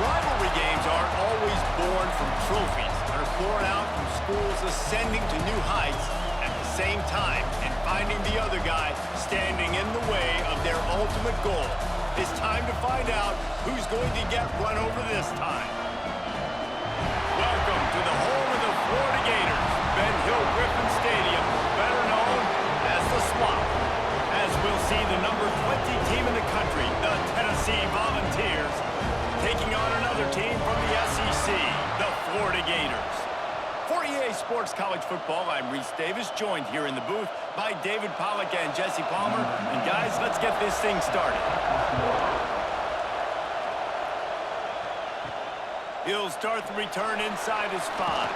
Rivalry games aren't always born from trophies. They're born out from schools ascending to new heights at the same time and finding the other guy standing in the way of their ultimate goal. It's time to find out who's going to get run over this time. Welcome to the home of the Florida Gators, Ben Hill Griffin Stadium, better known as the Swamp. As we'll see the number 20 team in the country, the Tennessee Volunteers, taking on another team from the SEC, the Florida Gators. For EA Sports College Football, I'm Reese Davis, joined here in the booth by David Pollack and Jesse Palmer. And guys, let's get this thing started. He'll start the return inside his 5.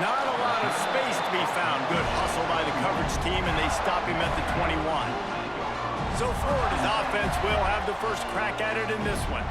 Not a lot of space to be found. Good hustle by the coverage team, and they stop him at the 21. So Florida's offense will have the first crack at it in this one.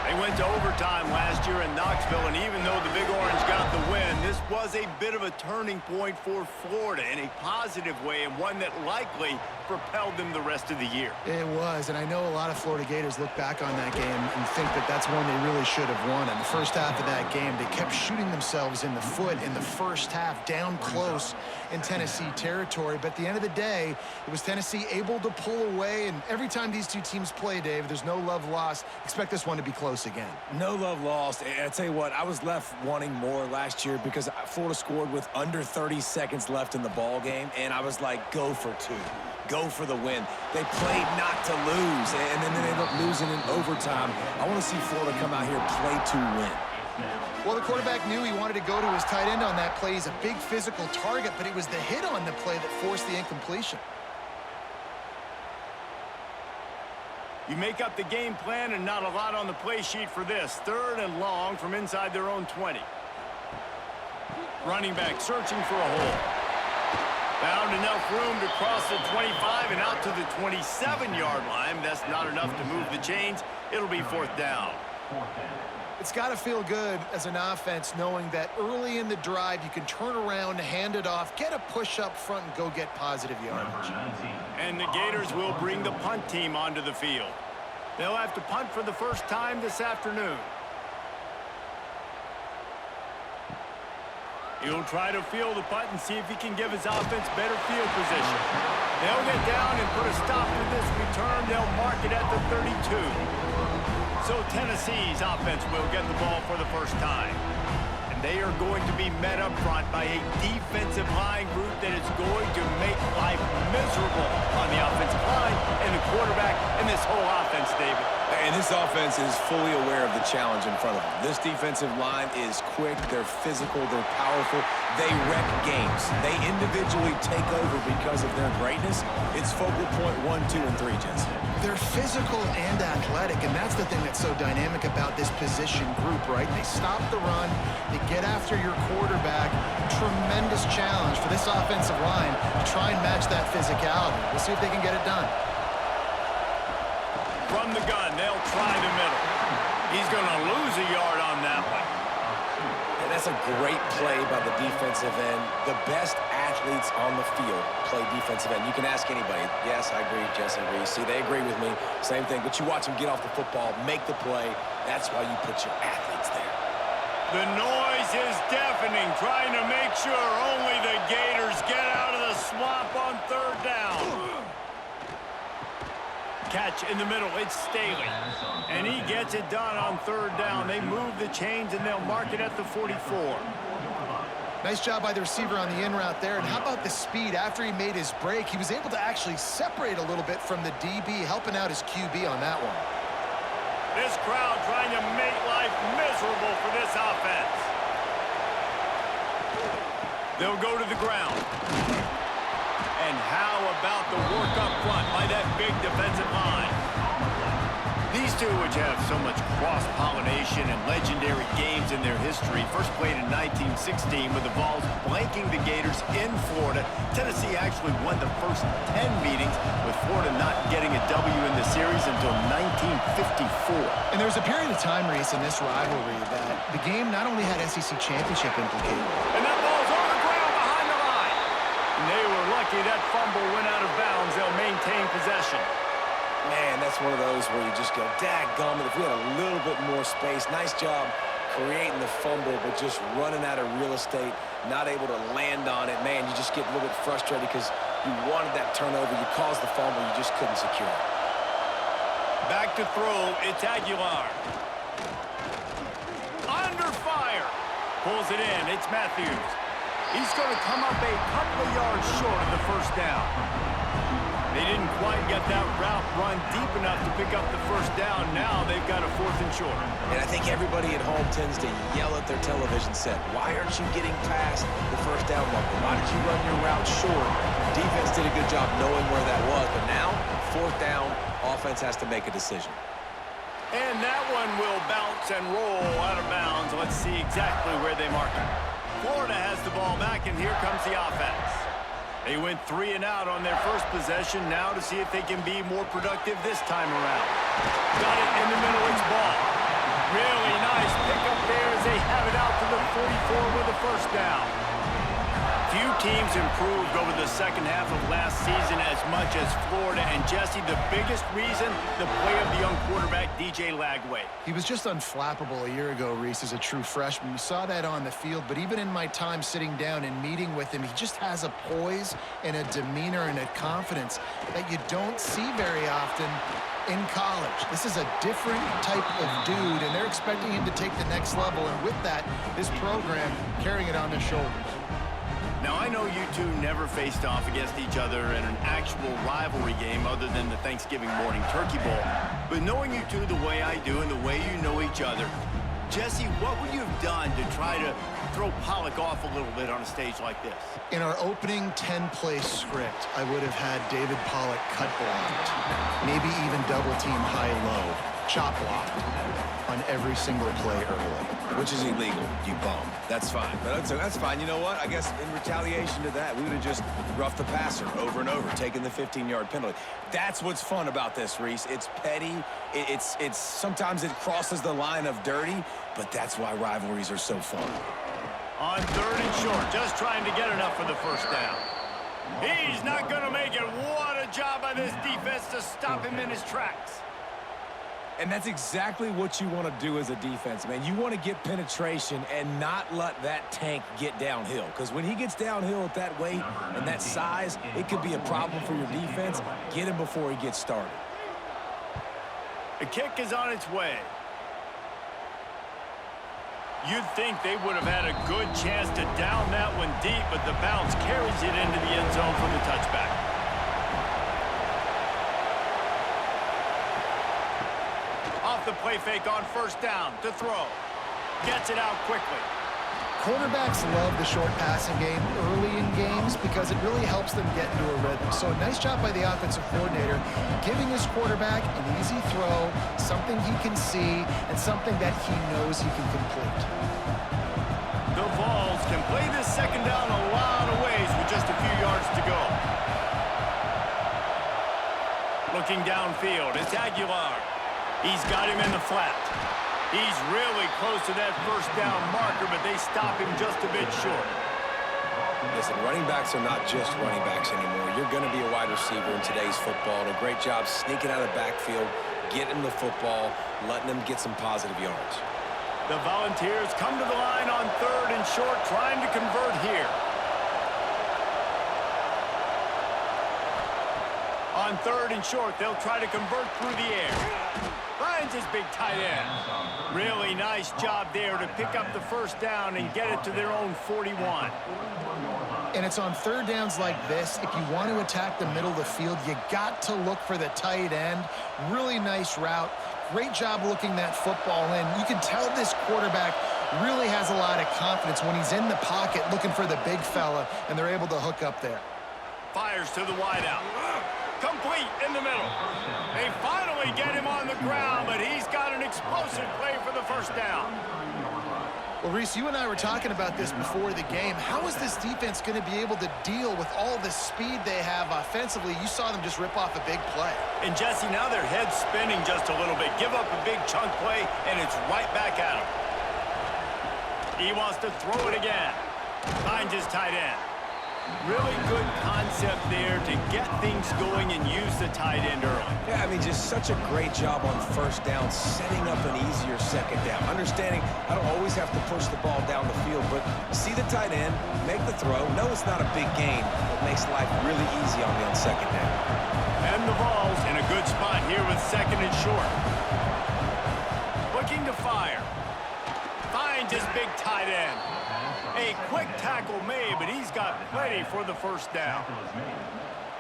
They went to overtime last year in Knoxville, and even though the Big Orange got the win, this was a bit of a turning point for Florida in a positive way, and one that likely propelled them the rest of the year. It was, and I know a lot of Florida Gators look back on that game and think that that's one they really should have won. In the first half of that game, they kept shooting themselves in the foot in the first half, down close in Tennessee territory. But at the end of the day, it was Tennessee able to pull away, and every time these two teams play, Dave, there's no love lost. Expect this one to be close again. No love lost. And I tell you what, I was left wanting more last year because Florida scored with under 30 seconds left in the ball game, and I was like, go for 2. Go for the win. They played not to lose, and then they ended up losing in overtime. I want to see Florida come out here and play to win. Well, the quarterback knew he wanted to go to his tight end on that play. He's a big physical target, but it was the hit on the play that forced the incompletion. You make up the game plan and not a lot on the play sheet for this. 3rd and long from inside their own 20. Running back searching for a hole. Found enough room to cross the 25 and out to the 27-yard line. That's not enough to move the chains. It'll be 4th down. It's got to feel good as an offense knowing that early in the drive you can turn around, hand it off, get a push up front, and go get positive yardage. And the Gators will bring the punt team onto the field. They'll have to punt for the first time this afternoon. He'll try to field the punt and see if he can give his offense better field position. They'll get down and put a stop to this return. They'll mark it at the 32. So Tennessee's offense will get the ball for the first time. And they are going to be met up front by a defensive line group that is going to make life miserable on the offensive line and the quarterback and this whole offense, David. And this offense is fully aware of the challenge in front of them. This defensive line is quick, they're physical, they're powerful, they wreck games. They individually take over because of their greatness. It's focal point 1, 2, and 3, Jesse. They're physical and athletic, and that's the thing that's so dynamic about this position group, right? They stop the run, they get after your quarterback. Tremendous challenge for this offensive line to try and match that physicality. We'll see if they can get it done. From the gun, they'll try the middle. He's going to lose a yard on that one. And that's a great play by the defensive end. The best athletes on the field play defensive end. You can ask anybody. Yes, I agree, Jesse agrees. See, they agree with me. Same thing. But you watch them get off the football, make the play. That's why you put your athletes there. The noise is deafening, trying to make sure only the Gators get out of the swamp on 3rd down. Catch in the middle, it's Staley. And he gets it done on 3rd down. They move the chains and they'll mark it at the 44. Nice job by the receiver on the in route there. And how about the speed? After he made his break, he was able to actually separate a little bit from the DB, helping out his QB on that one. This crowd trying to make life miserable for this offense. They'll go to the ground. And how about the work up front by that big defensive line? These two, which have so much cross-pollination and legendary games in their history, first played in 1916 with the Vols blanking the Gators in Florida. Tennessee actually won the first 10 meetings, with Florida not getting a W in the series until 1954. And there was a period of time, Reese, in this rivalry that the game not only had SEC championship implicated. And that ball's on the ground behind the line. And they were lucky that fumble went out of bounds. They'll maintain possession. Man, that's one of those where you just go, dadgummit, if we had a little bit more space. Nice job creating the fumble, but just running out of real estate, not able to land on it. Man, you just get a little bit frustrated because you wanted that turnover. You caused the fumble. You just couldn't secure it. Back to throw. It's Aguilar. Under fire. Pulls it in. It's Matthews. He's going to come up a couple of yards short of the first down. They didn't quite get that route run deep enough to pick up the first down. Now they've got a 4th and short. And I think everybody at home tends to yell at their television set, why aren't you getting past the first down marker? Why did you run your route short? Defense did a good job knowing where that was, but now, 4th down, offense has to make a decision. And that one will bounce and roll out of bounds. Let's see exactly where they mark it. Florida has the ball back, and here comes the offense. They went 3 and out on their first possession. Now to see if they can be more productive this time around. Got it in the middle. It's ball. Really nice pickup there as they have it out to the 44 with a first down. Few teams improved over the second half of last season as much as Florida. And Jesse, the biggest reason, the play of the young quarterback, DJ Lagway. He was just unflappable a year ago, Reese, as a true freshman. We saw that on the field, but even in my time sitting down and meeting with him, he just has a poise and a demeanor and a confidence that you don't see very often in college. This is a different type of dude, and they're expecting him to take the next level, and with that, this program carrying it on their shoulders. Now, I know you two never faced off against each other in an actual rivalry game other than the Thanksgiving morning Turkey Bowl. But knowing you two the way I do and the way you know each other, Jesse, what would you have done to try to throw Pollock off a little bit on a stage like this? In our opening 10-play script, I would have had David Pollock cut blocked, maybe even double-team high-low, chop blocked on every single play early. Which is illegal, you bum. That's fine. But that's fine. You know what? I guess in retaliation to that, we would have just roughed the passer over and over, taking the 15-yard penalty. That's what's fun about this, Reese. It's petty. It's sometimes it crosses the line of dirty, but that's why rivalries are so fun. On 3rd and short, just trying to get enough for the first down. He's not going to make it. What a job by this defense to stop him in his tracks. And that's exactly what you want to do as a defense, man. You want to get penetration and not let that tank get downhill. Because when he gets downhill at that weight and that size, it could be a problem for your defense. Get him before he gets started. The kick is on its way. You'd think they would have had a good chance to down that one deep, but the bounce carries it into the end zone for the touchback. Off the play fake on first down to throw. Gets it out quickly. Quarterbacks love the short passing game early in games because it really helps them get into a rhythm. So nice job by the offensive coordinator giving his quarterback an easy throw, something he can see, and something that he knows he can complete. The Vols can play this second down a lot of ways with just a few yards to go. Looking downfield, it's Aguilar. He's got him in the flat. He's really close to that first down marker, but they stop him just a bit short. Listen, running backs are not just running backs anymore. You're going to be a wide receiver in today's football. And a great job sneaking out of the backfield, getting the football, letting them get some positive yards. The Volunteers come to the line on 3rd and short, trying to convert here. On 3rd and short, they'll try to convert through the air. Finds his big tight end. Really nice job there to pick up the first down and get it to their own 41. And it's on 3rd downs like this. If you want to attack the middle of the field, you got to look for the tight end. Really nice route. Great job looking that football in. You can tell this quarterback really has a lot of confidence when he's in the pocket looking for the big fella, and they're able to hook up there. Fires to the wideout. Complete in the middle. They finally get him on the ground, but he's got an explosive play for the first down. Well, Reese, you and I were talking about this before the game. How is this defense going to be able to deal with all the speed they have offensively? You saw them just rip off a big play. And, Jesse, now their head's spinning just a little bit. Give up a big chunk play, and it's right back at him. He wants to throw it again. Finds his tight end. Really good concept there to get things going and use the tight end early. Yeah, I mean, just such a great job on first down, setting up an easier second down. Understanding I don't always have to push the ball down the field, but see the tight end, make the throw. No, it's not a big gain, but makes life really easy on me on second down. And the ball's in a good spot here with second and short. Looking to fire. Finds his big tight end. A quick tackle made, but he's got plenty for the first down.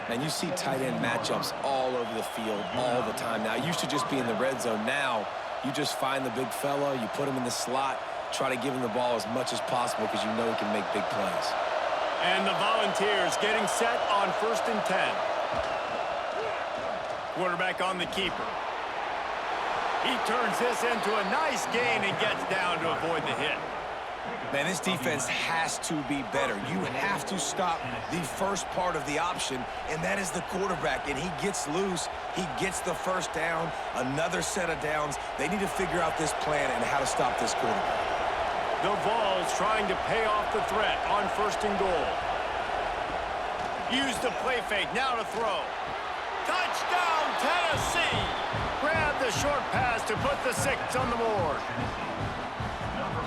And you see tight end matchups all over the field all the time now. It used to just be in the red zone. Now you just find the big fella, you put him in the slot, try to give him the ball as much as possible because you know he can make big plays. And the Volunteers getting set on 1st and 10. Quarterback on the keeper. He turns this into a nice gain and gets down to avoid the hit. Man, this defense has to be better. You have to stop the first part of the option, and that is the quarterback. And he gets loose. He gets the first down, another set of downs. They need to figure out this plan and how to stop this quarterback. The Vols trying to pay off the threat on 1st and goal. Use the play fake, now to throw. Touchdown, Tennessee! Grab the short pass to put the 6 on the board.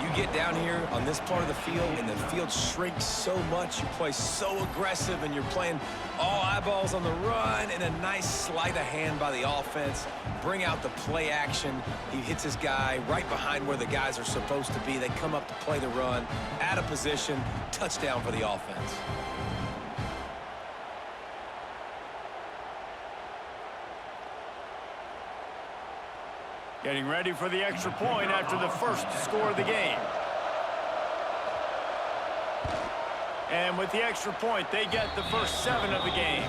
You get down here on this part of the field, and the field shrinks so much. You play so aggressive, and you're playing all eyeballs on the run, and a nice sleight of hand by the offense. Bring out the play action. He hits his guy right behind where the guys are supposed to be. They come up to play the run, out of position, touchdown for the offense. Getting ready for the extra point after the first score of the game. And with the extra point, they get the first 7 of the game.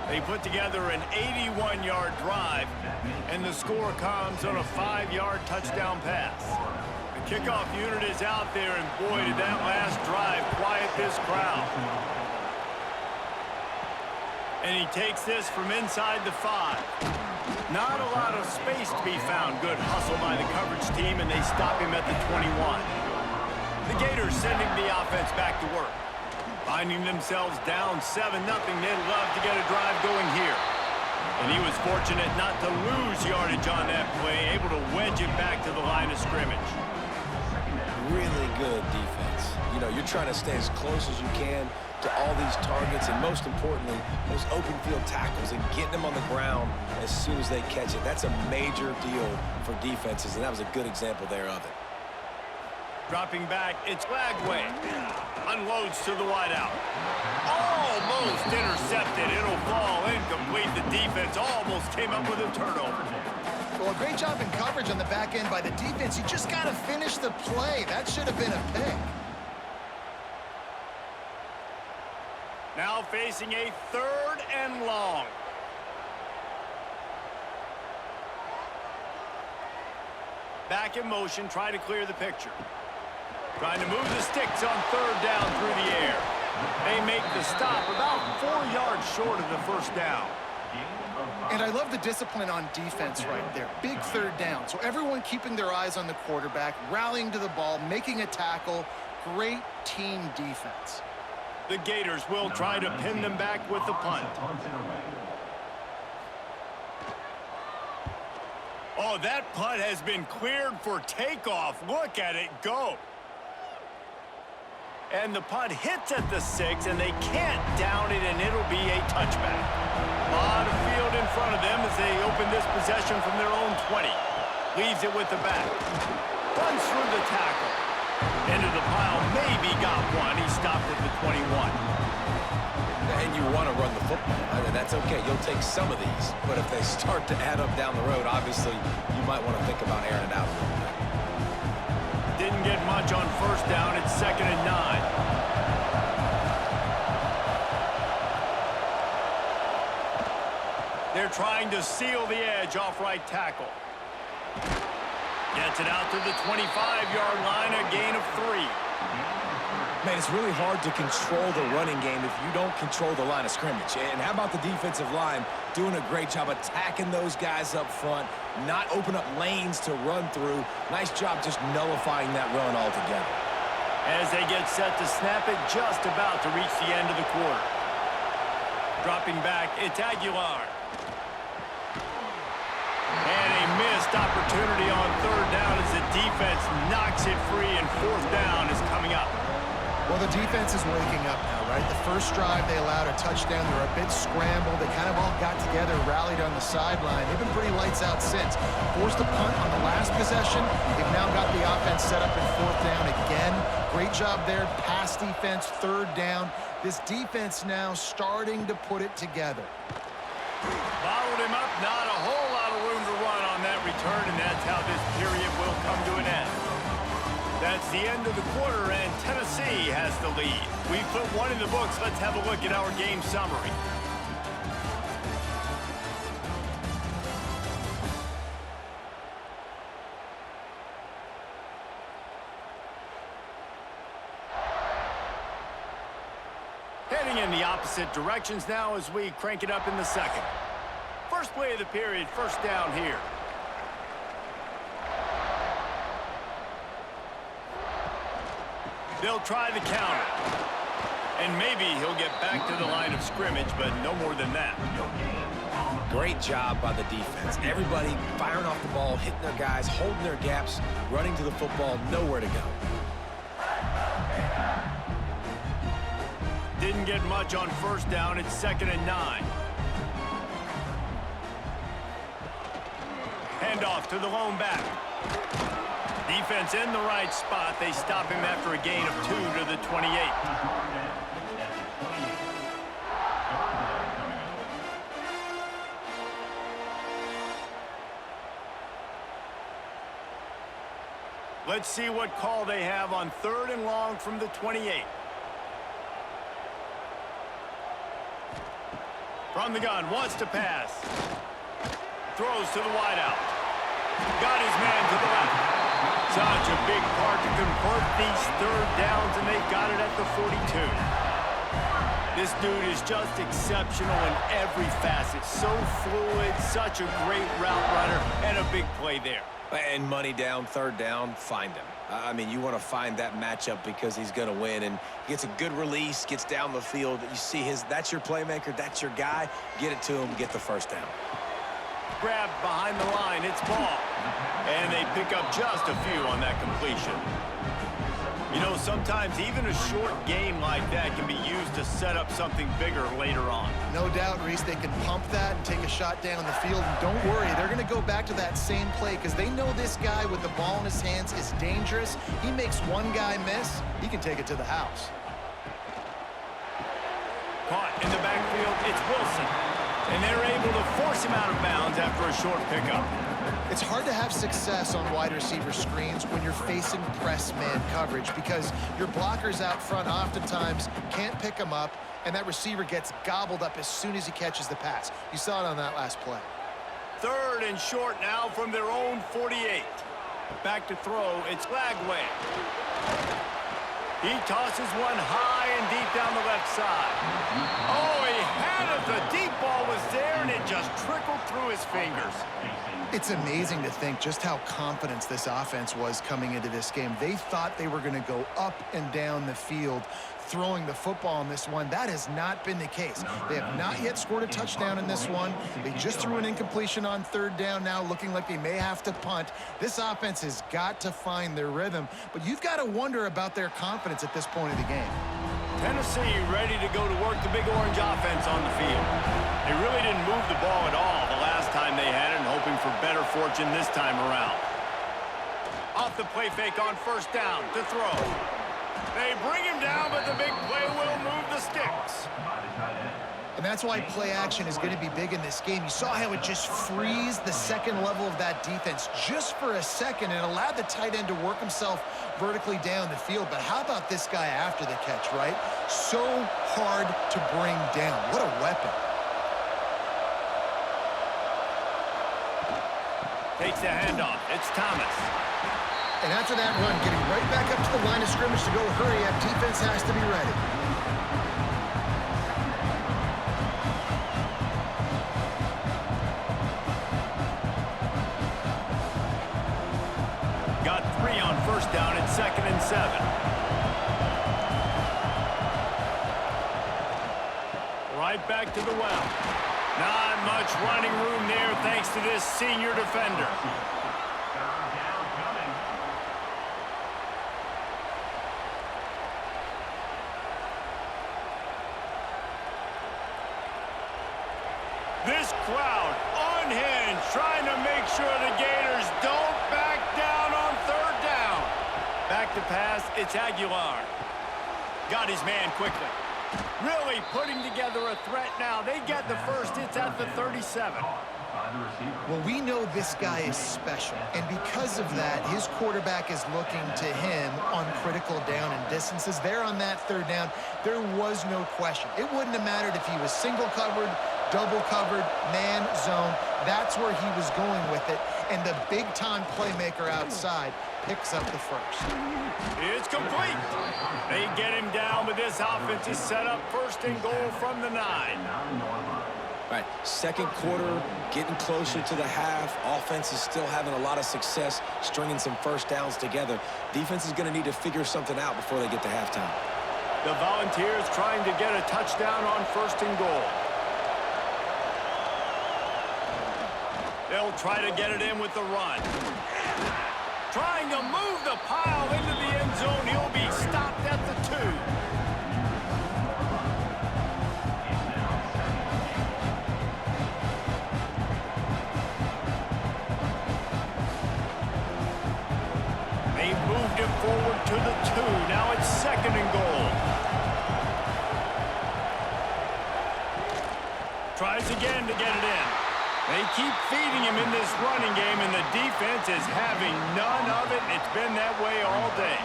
They put together an 81-yard drive, and the score comes on a 5-yard touchdown pass. The kickoff unit is out there, and boy, did that last drive quiet this crowd. And he takes this from inside the 5. Not a lot of space to be found. Good hustle by the coverage team, and they stop him at the 21. The Gators sending the offense back to work. Finding themselves down 7-0, they'd love to get a drive going here. And he was fortunate not to lose yardage on that play, able to wedge it back to the line of scrimmage. Really good defense. You know, you're trying to stay as close as you can to all these targets, and most importantly, those open field tackles and getting them on the ground as soon as they catch it. That's a major deal for defenses, and that was a good example there of it. Dropping back, it's Lagway. Unloads to the wideout. Almost intercepted. It'll fall incomplete. The defense almost came up with a turnover. Well, a great job in coverage on the back end by the defense. You just got to finish the play. That should have been a pick. Now facing a 3rd and long. Back in motion, try to clear the picture. Trying to move the Stix on 3rd down through the air. They make the stop about 4 yards short of the first down. And I love the discipline on defense right there. Big 3rd down. So everyone keeping their eyes on the quarterback, rallying to the ball, making a tackle. Great team defense. The Gators will try to pin them back with the punt. Oh, that punt has been cleared for takeoff. Look at it go. And the punt hits at the 6, and they can't down it, and it'll be a touchback. A lot of field in front of them as they open this possession from their own 20. Leaves it with the back. Runs through the tackle. Into the pile, maybe got one. He stopped at the 21. And you want to run the football. I mean, that's okay. You'll take some of these. But if they start to add up down the road, obviously, you might want to think about airing it out a little bit. Didn't get much on 1st down. It's 2nd and 9. They're trying to seal the edge off right tackle. Gets it out to the 25-yard line, a gain of 3. Man, it's really hard to control the running game if you don't control the line of scrimmage. And how about the defensive line doing a great job attacking those guys up front, not open up lanes to run through. Nice job just nullifying that run altogether. As they get set to snap it, just about to reach the end of the quarter. Dropping back, it's Aguilar. And a missed opportunity on third down as the defense knocks it free, and fourth down is coming up. Well, the defense is waking up now, right? The first drive, they allowed a touchdown. They were a bit scrambled. They kind of all got together, rallied on the sideline. They've been pretty lights out since. Forced a punt on the last possession. They've now got the offense set up in fourth down again. Great job there. Pass defense, third down. This defense now starting to put it together. Bottled him up. Not a whole lot of room to run on that return, and that's how this period will come to an end. That's the end of the quarter, and Tennessee has the lead. We've put one in the books. Let's have a look at our game summary. Heading in the opposite directions now as we crank it up in the second. First play of the period, first down here. They'll try the counter. And maybe he'll get back to the line of scrimmage, but no more than that. Great job by the defense. Everybody firing off the ball, hitting their guys, holding their gaps, running to the football, nowhere to go. Didn't get much on first down. It's 2nd and 9. Handoff to the lone back. Defense in the right spot. They stop him after a gain of 2 to the 28. Let's see what call they have on 3rd and long from the 28. From the gun, wants to pass. Throws to the wideout. Got his man to the left. Such a big part to convert these third downs, and they got it at the 42. This dude is just exceptional in every facet. So fluid, such a great route runner, and a big play there. And money down, third down, find him. I mean, you want to find that matchup because he's going to win, and gets a good release, gets down the field. You see that's your playmaker, that's your guy. Get it to him, get the first down. Grabbed behind the line, it's ball. And they pick up just a few on that completion. You know, sometimes even a short game like that can be used to set up something bigger later on. No doubt, Reese, they can pump that and take a shot down the field. And don't worry, they're going to go back to that same play because they know this guy with the ball in his hands is dangerous. He makes one guy miss, he can take it to the house. Caught in the backfield, it's Wilson. And they're able to force him out of bounds after a short pickup. It's hard to have success on wide receiver screens when you're facing press man coverage because your blockers out front oftentimes can't pick them up, and that receiver gets gobbled up as soon as he catches the pass. You saw it on that last play. 3rd and short now from their own 48. Back to throw, it's Lagway. He tosses one high and deep down the left side. Oh, he had it. The deep ball was there, and it just trickled through his fingers. It's amazing to think just how confident this offense was coming into this game. They thought they were going to go up and down the field throwing the football in this one. That has not been the case. They have not yet scored a touchdown in this one. They just threw an incompletion on 3rd down now, looking like they may have to punt. This offense has got to find their rhythm, but you've got to wonder about their confidence at this point of the game. Tennessee ready to go to work the Big Orange offense on the field. They really didn't move the ball at all the last time they had it, and hoping for better fortune this time around. Off the play fake on 1st down to throw. They bring him down, but the big play will move the Stix. And that's why play action is going to be big in this game. You saw how it just frees the second level of that defense just for a second and allowed the tight end to work himself vertically down the field. But how about this guy after the catch, right? So hard to bring down. What a weapon. Takes the handoff. It's Thomas. And after that run, getting right back up to the line of scrimmage to go hurry up, defense has to be ready. Got 3 on 1st down and 2nd and 7. Right back to the well. Not much running room there thanks to this senior defender. This crowd unhinged, trying to make sure the Gators don't back down on third down. Back to pass, it's Aguilar. Got his man quickly. Really putting together a threat now. They get the first. It's at the 37. Well, we know this guy is special, and because of that, his quarterback is looking to him on critical down and distances. There on that third down, there was no question. It wouldn't have mattered if he was single covered, double covered, man, zone. That's where he was going with it, and the big-time playmaker outside picks up the first. It's complete. They get him down, but this offense is set up first and goal from the 9. All right, second quarter, getting closer to the half. Offense is still having a lot of success stringing some first downs together. Defense is going to need to figure something out before they get to halftime. The Volunteers trying to get a touchdown on first and goal. They'll try to get it in with the run. Trying to move the pile into the end zone. He'll be stopped at the 2. They've moved it forward to the 2. Now it's second and goal. Tries again to get it in. They keep feeding him in this running game, and the defense is having none of it. It's been that way all day.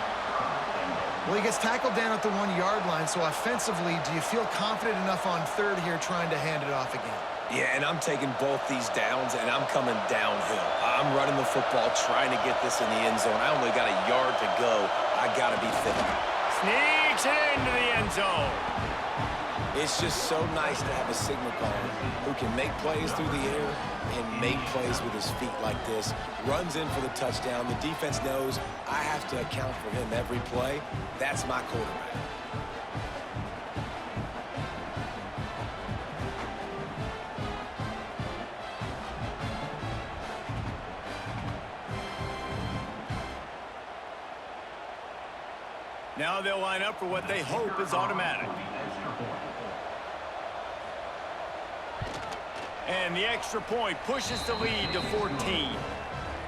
Well, he gets tackled down at the 1-yard line, so offensively, do you feel confident enough on third here trying to hand it off again? Yeah, and I'm taking both these downs, and I'm coming downhill. I'm running the football, trying to get this in the end zone. I only got a yard to go. I got to be fit. Sneaks it into the end zone. It's just so nice to have a signal caller who can make plays through the air and make plays with his feet like this. Runs in for the touchdown. The defense knows I have to account for him every play. That's my quarterback. Now they'll line up for what they hope is automatic. And the extra point pushes the lead to 14.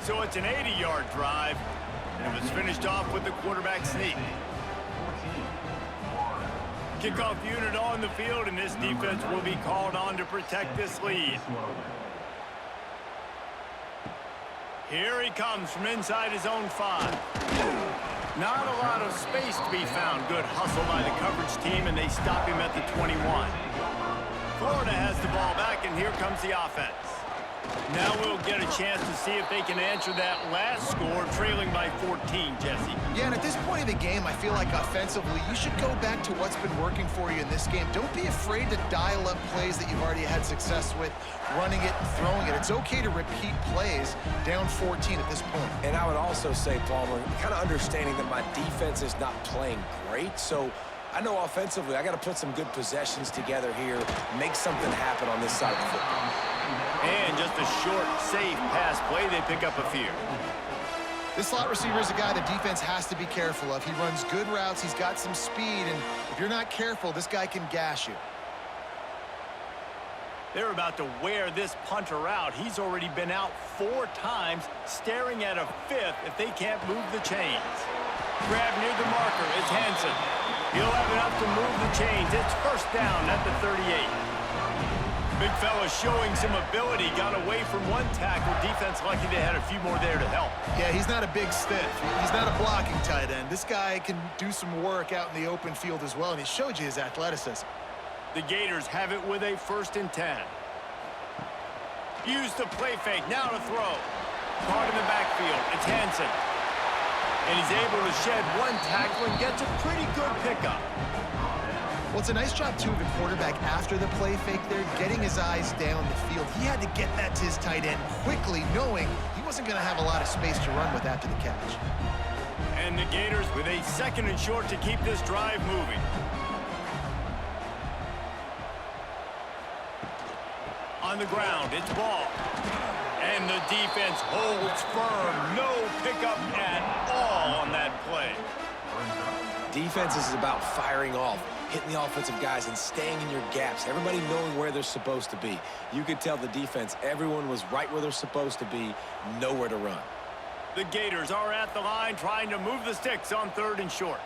So it's an 80-yard drive, and it was finished off with the quarterback sneak. Kickoff unit on the field, and this defense will be called on to protect this lead. Here he comes from inside his own 5. Not a lot of space to be found. Good hustle by the coverage team, and they stop him at the 21. Florida has the ball back, and here comes the offense. Now we'll get a chance to see if they can answer that last score, trailing by 14, Jesse. Yeah, and at this point of the game, I feel like offensively, you should go back to what's been working for you in this game. Don't be afraid to dial up plays that you've already had success with, running it and throwing it. It's okay to repeat plays down 14 at this point. And I would also say, Palmer, kind of understanding that my defense is not playing great, so I know offensively I got to put some good possessions together here, make something happen on this side of the football. And just a short, safe pass play, they pick up a few. This slot receiver is a guy the defense has to be careful of. He runs good routes, he's got some speed, and if you're not careful, this guy can gash you. They're about to wear this punter out. He's already been out 4 times, staring at a 5th if they can't move the chains. Grab near the marker, it's Hansen. He'll have enough to move the chains. It's first down at the 38. Big fella showing some ability. Got away from one tackle. Defense lucky they had a few more there to help. Yeah, he's not a big stiff. He's not a blocking tight end. This guy can do some work out in the open field as well, and he showed you his athleticism. The Gators have it with a 1st and 10. Use the play fake. Now to throw. Caught in the backfield. It's Hansen. And he's able to shed one tackle and gets a pretty good pickup. Well, it's a nice job, too, of the quarterback after the play fake there, getting his eyes down the field. He had to get that to his tight end quickly, knowing he wasn't going to have a lot of space to run with after the catch. And the Gators with a 2nd and short to keep this drive moving. On the ground, it's ball. And the defense holds firm. No pickup at all on that play. Defense is about firing off, hitting the offensive guys and staying in your gaps. Everybody knowing where they're supposed to be. You could tell the defense, everyone was right where they're supposed to be, nowhere to run. The Gators are at the line trying to move the sticks on 3rd and short.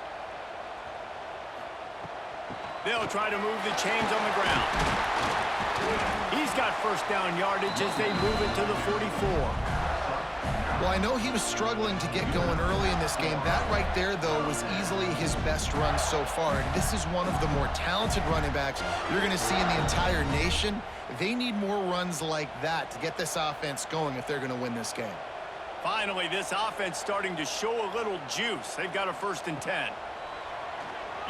They'll try to move the chains on the ground. He's got first down yardage as they move it to the 44. Well, I know he was struggling to get going early in this game. That right there, though, was easily his best run so far. And this is one of the more talented running backs you're going to see in the entire nation. They need more runs like that to get this offense going if they're going to win this game. Finally, this offense starting to show a little juice. They've got a 1st and 10.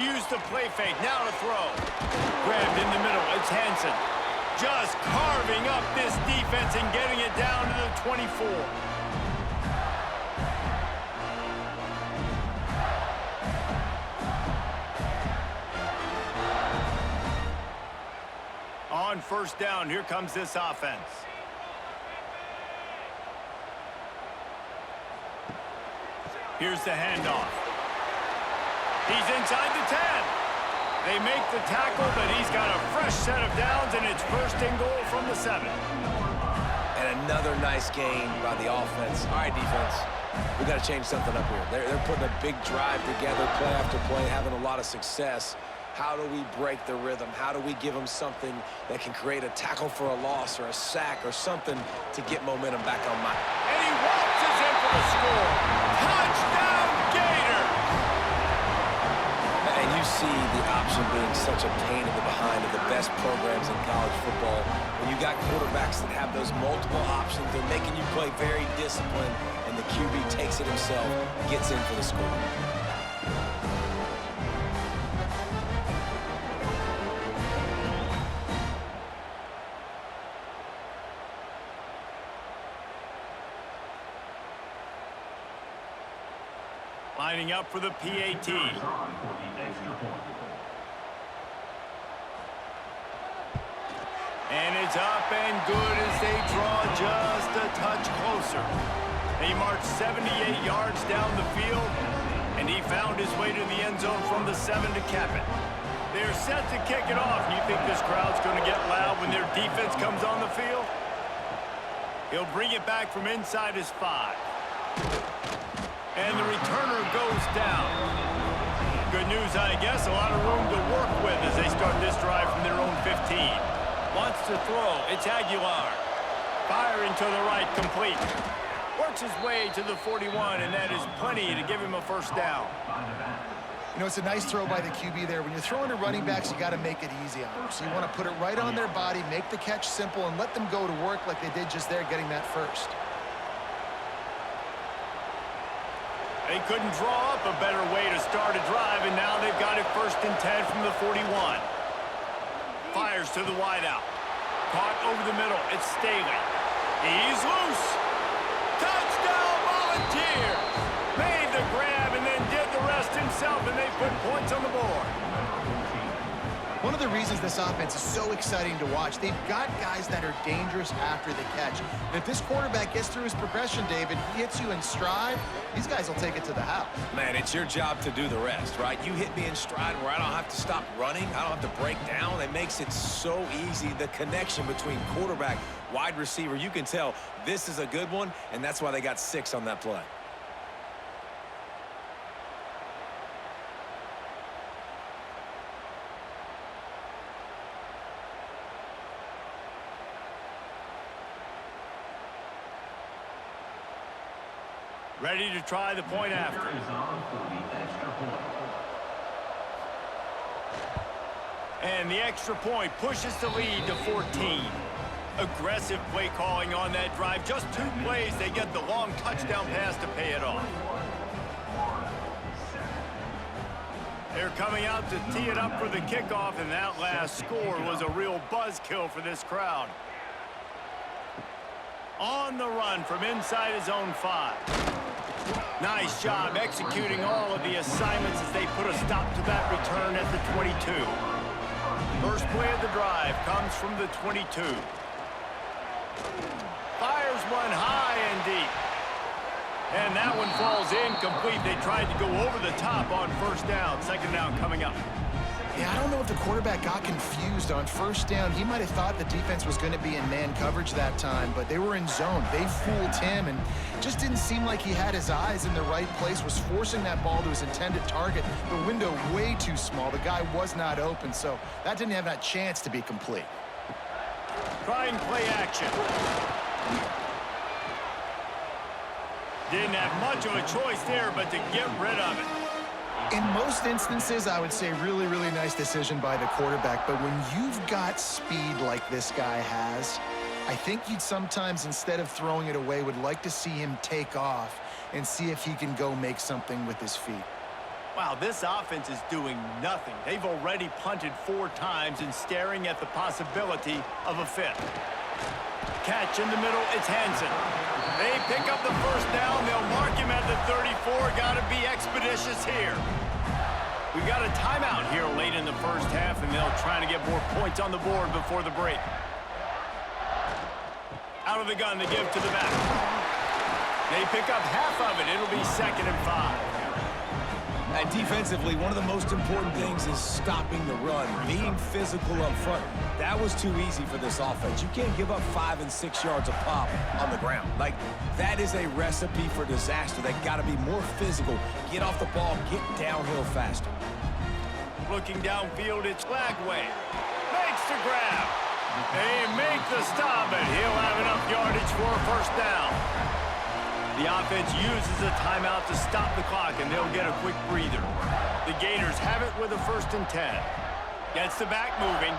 Use the play fake, now to throw. Grabbed in the middle, it's Hansen. Just carving up this defense and getting it down to the 24. On 1st down, here comes this offense. Here's the handoff. He's inside the 10. They make the tackle, but he's got a fresh set of downs, and it's 1st and goal from the 7. And another nice gain by the offense. All right, defense, we got to change something up here. They're putting a big drive together, play after play, having a lot of success. How do we break the rhythm? How do we give them something that can create a tackle for a loss or a sack or something to get momentum back on my... And he waltzes in for the score. Touchdown, Gators! And you see the option being such a pain in the behind of the best programs in college football. When you got quarterbacks that have those multiple options, they're making you play very disciplined, and the QB takes it himself, gets in for the score. Lining up for the PAT. And it's up and good as they draw just a touch closer. He marched 78 yards down the field, and he found his way to the end zone from the 7 to cap it. They're set to kick it off. You think this crowd's going to get loud when their defense comes on the field? He'll bring it back from inside his 5. And the returner goes down. Good news, I guess, a lot of room to work with as they start this drive from their own 15. Wants to throw, it's Aguilar. Firing to the right, complete. Works his way to the 41, and that is plenty to give him a 1st down. You know, it's a nice throw by the QB there. When you're throwing to running backs, you got to make it easy on them. So you want to put it right on their body, make the catch simple, and let them go to work like they did just there, getting that 1st. They couldn't draw up a better way to start a drive, and now they've got it 1st and 10 from the 41. Fires to the wideout. Caught over the middle. It's Staley. He's loose. Touchdown, Volunteers! Made the grab and then did the rest himself, and they put points on the board. One of the reasons this offense is so exciting to watch, they've got guys that are dangerous after the catch. And if this quarterback gets through his progression, David, he hits you in stride, these guys will take it to the house. Man, it's your job to do the rest, right? You hit me in stride where I don't have to stop running. I don't have to break down. It makes it so easy. The connection between quarterback, wide receiver, you can tell this is a good one, and that's why they got 6 on that play. Ready to try the point after. And the extra point pushes the lead to 14. Aggressive play calling on that drive. Just 2 plays, they get the long touchdown pass to pay it off. They're coming out to tee it up for the kickoff, and that last score was a real buzzkill for this crowd. On the run from inside his own 5. Nice job executing all of the assignments as they put a stop to that return at the 22. First play of the drive comes from the 22. Fires one high and deep. And that one falls incomplete. They tried to go over the top on first down. Second down coming up. Yeah, I don't know if the quarterback got confused on first down. He might have thought the defense was going to be in man coverage that time, but they were in zone. They fooled him and just didn't seem like he had his eyes in the right place, was forcing that ball to his intended target. The window way too small. The guy was not open, so that didn't have that chance to be complete. Trying play action. Didn't have much of a choice there, but to get rid of it. In most instances, I would say really, really nice decision by the quarterback. But when you've got speed like this guy has, I think you'd sometimes, instead of throwing it away, would like to see him take off and see if he can go make something with his feet. Wow, this offense is doing nothing. They've already punted 4 times and staring at the possibility of a 5th. Catch in the middle, it's Hansen. They pick up the first down. They'll mark him at the 34. Got to be expeditious here. We've got a timeout here late in the first half, and they'll try to get more points on the board before the break. Out of the gun, they give to the back. They pick up half of it. It'll be 2nd and 5. And defensively, one of the most important things is stopping the run, being physical up front. That was too easy for this offense. You can't give up 5 and 6 yards a pop on the ground. Like, that is a recipe for disaster. They got to be more physical, get off the ball, get downhill faster. Looking downfield, it's Flagway. Makes the grab. They make the stop, and he'll have enough yardage for a first down. The offense uses a timeout to stop the clock, and they'll get a quick breather. The Gators have it with a 1st and 10. Gets the back moving.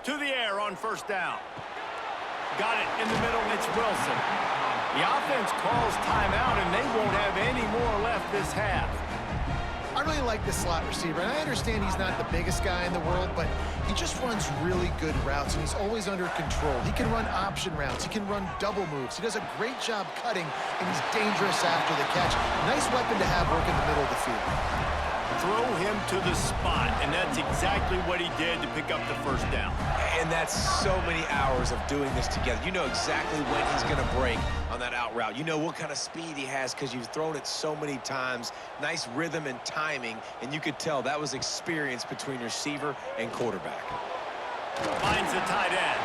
To the air on first down. Got it in the middle, it's Wilson. The offense calls timeout, and they won't have any more left this half. I really like this slot receiver, and I understand he's not the biggest guy in the world, but he just runs really good routes, and he's always under control. He can run option routes. He can run double moves. He does a great job cutting, and he's dangerous after the catch. Nice weapon to have work in the middle of the field. Throw him to the spot, and that's exactly what he did to pick up the first down. And that's so many hours of doing this together. You know exactly when he's going to break on that out route. You know what kind of speed he has because you've thrown it so many times. Nice rhythm and timing, and you could tell that was experience between receiver and quarterback. Finds the tight end.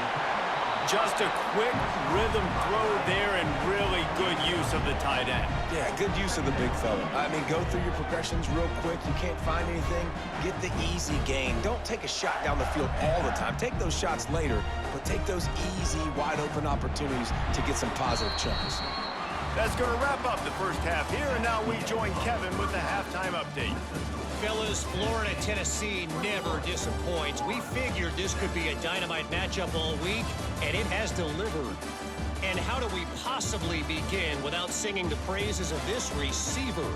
Just a quick rhythm throw there and really good use of the tight end. Yeah, good use of the big fella. I mean, go through your progressions real quick. You can't find anything, get the easy gain. Don't take a shot down the field all the time. Take those shots later, but take those easy, wide-open opportunities to get some positive chunks. That's going to wrap up the first half here, and now we join Kevin with the halftime update. Fellas, Florida-Tennessee never disappoints. We figured this could be a dynamite matchup all week, and it has delivered. And how do we possibly begin without singing the praises of this receiver?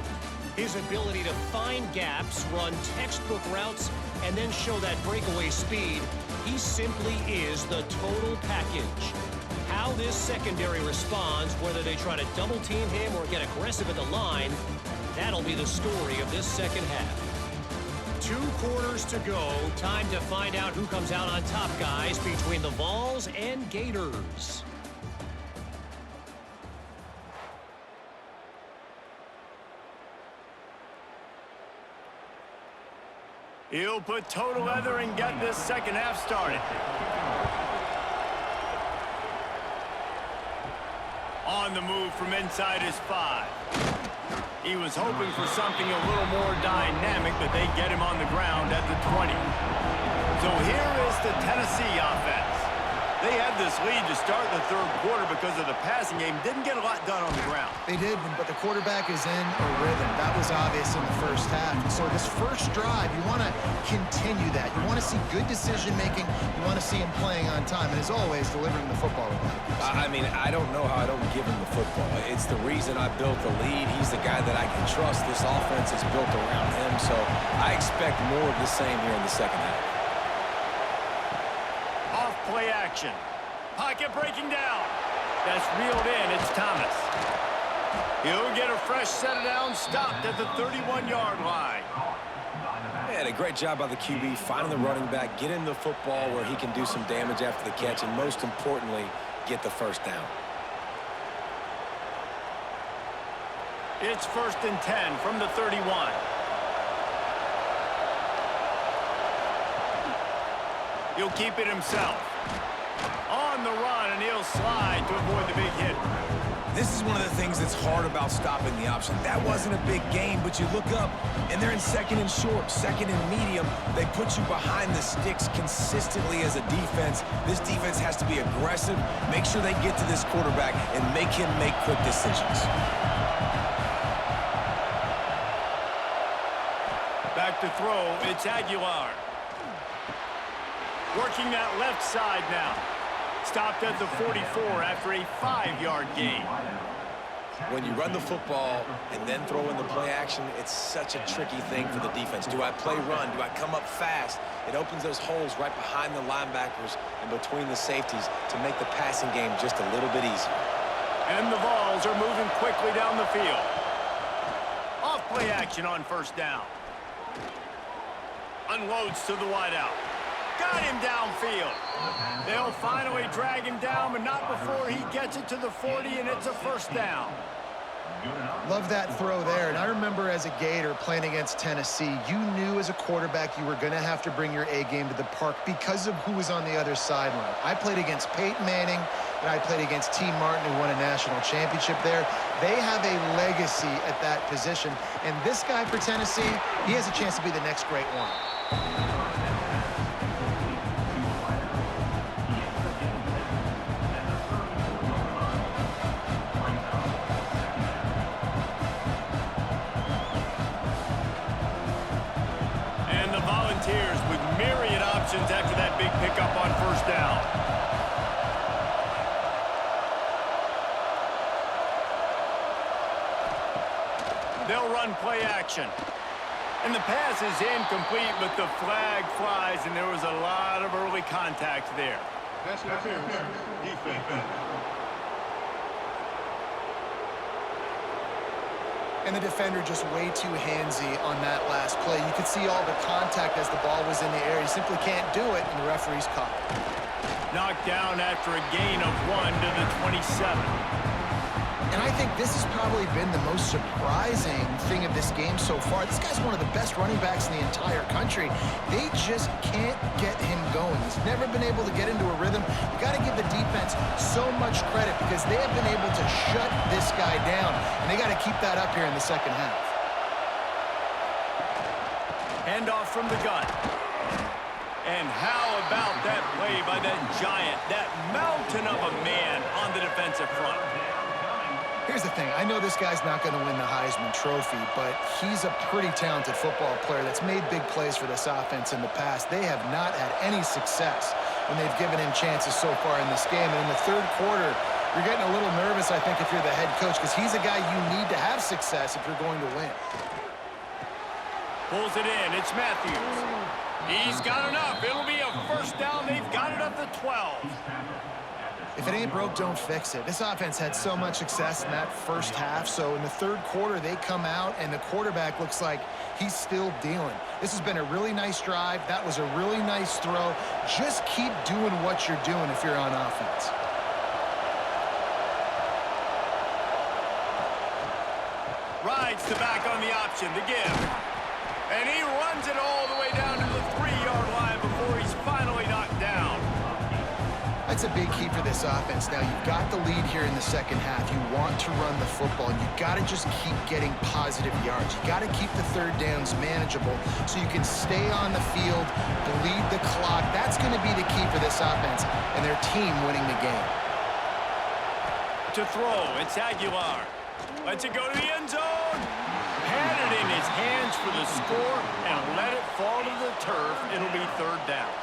His ability to find gaps, run textbook routes, and then show that breakaway speed. He simply is the total package. How this secondary responds, whether they try to double-team him or get aggressive at the line, that'll be the story of this second half. 2 quarters to go. Time to find out who comes out on top, guys, between the Vols and Gators. He'll put toe to leather and get this second half started. On the move from inside his 5. He was hoping for something a little more dynamic, but they get him on the ground at the 20. So here is the Tennessee offense. They had this lead to start the third quarter because of the passing game. Didn't get a lot done on the ground. They did, but the quarterback is in a rhythm. That was obvious in the first half. And so this first drive, you want to continue that. You want to see good decision-making. You want to see him playing on time. And as always, delivering the football. I mean, I don't know how I don't give him the football. It's the reason I built the lead. He's the guy that I can trust. This offense is built around him. So I expect more of the same here in the second half. Play action. Pocket breaking down. That's reeled in. It's Thomas. He'll get a fresh set of downs, stopped at the 31-yard line. Man, a great job by the QB, finding the running back, getting the football where he can do some damage after the catch, and most importantly, get the first down. It's 1st and 10 from the 31. He'll keep it himself. On the run, and he'll slide to avoid the big hit. This is one of the things that's hard about stopping the option. That wasn't a big gain, but you look up, and they're in 2nd and short, 2nd and medium. They put you behind the sticks consistently as a defense. This defense has to be aggressive, make sure they get to this quarterback, and make him make quick decisions. Back to throw, it's Aguilar. Working that left side now. Stopped at the 44 after a 5-yard gain. When you run the football and then throw in the play action, it's such a tricky thing for the defense. Do I play run? Do I come up fast? It opens those holes right behind the linebackers and between the safeties to make the passing game just a little bit easier. And the Vols are moving quickly down the field. Off play action on 1st down. Unloads to the wideout. Got him downfield. They'll finally drag him down, but not before he gets it to the 40, and it's a 1st down. Love that throw there. And I remember as a Gator playing against Tennessee, you knew as a quarterback you were going to have to bring your A game to the park because of who was on the other sideline. I played against Peyton Manning, and I played against T. Martin, who won a national championship there. They have a legacy at that position. And this guy for Tennessee, he has a chance to be the next great one. With myriad options after that big pickup on 1st down. They'll run play action. And the pass is incomplete, but the flag flies, and there was a lot of early contact there. That's defense. And the defender just way too handsy on that last play. You could see all the contact as the ball was in the air. He simply can't do it, and the referee's caught. Knocked down after a gain of 1 to the 27. And I think this has probably been the most surprising thing of this game so far. This guy's one of the best running backs in the entire country. They just can't get him going. He's never been able to get into a rhythm. You got to give the defense so much credit because they have been able to shut this guy down. And they got to keep that up here in the 2nd half. Handoff from the gun. And how about that play by that giant, that mountain of a man on the defensive front? Here's the thing. I know this guy's not going to win the Heisman Trophy, but he's a pretty talented football player that's made big plays for this offense in the past. They have not had any success when they've given him chances so far in this game. And in the 3rd quarter, you're getting a little nervous, I think, if you're the head coach, because he's a guy you need to have success if you're going to win. Pulls it in. It's Matthews. He's got enough. It'll be a 1st down. They've got it at the 12. If it ain't broke, don't fix it. This offense had so much success in that 1st half, so in the 3rd quarter, they come out, and the quarterback looks like he's still dealing. This has been a really nice drive. That was a really nice throw. Just keep doing what you're doing if you're on offense. Rides the back on the option, the give. And he runs it all the way down to the 3-yard line before he's finally knocked down. That's a big key for this offense. Now, you've got the lead here in the 2nd half. You want to run the football. You've got to just keep getting positive yards. You've got to keep the 3rd downs manageable so you can stay on the field, bleed the clock. That's going to be the key for this offense and their team winning the game. To throw, it's Aguilar. Lets it go to the end zone. Had it in his hands for the score and let it fall to the turf. It'll be 3rd down.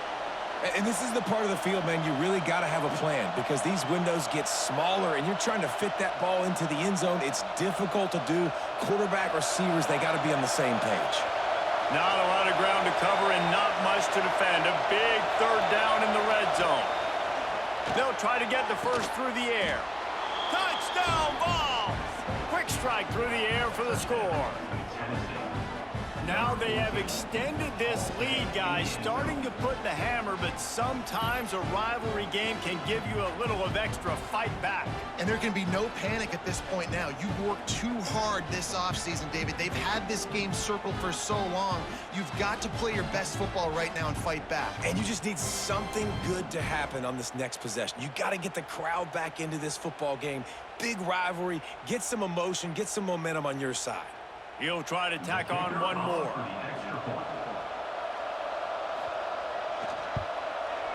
And this is the part of the field, man, you really got to have a plan because these windows get smaller and you're trying to fit that ball into the end zone. It's difficult to do. Quarterback, receivers, they got to be on the same page. Not a lot of ground to cover and not much to defend. A big 3rd down in the red zone. They'll try to get the 1st through the air. Touchdown, Vols! Quick strike through the air for the score. Now they have extended this lead, guys, starting to put the hammer, but sometimes a rivalry game can give you a little of extra fight back. And there can be no panic at this point now. You've worked too hard this offseason, David. They've had this game circled for so long. You've got to play your best football right now and fight back. And you just need something good to happen on this next possession. You got to get the crowd back into this football game. Big rivalry. Get some emotion. Get some momentum on your side. He'll try to tack on one more.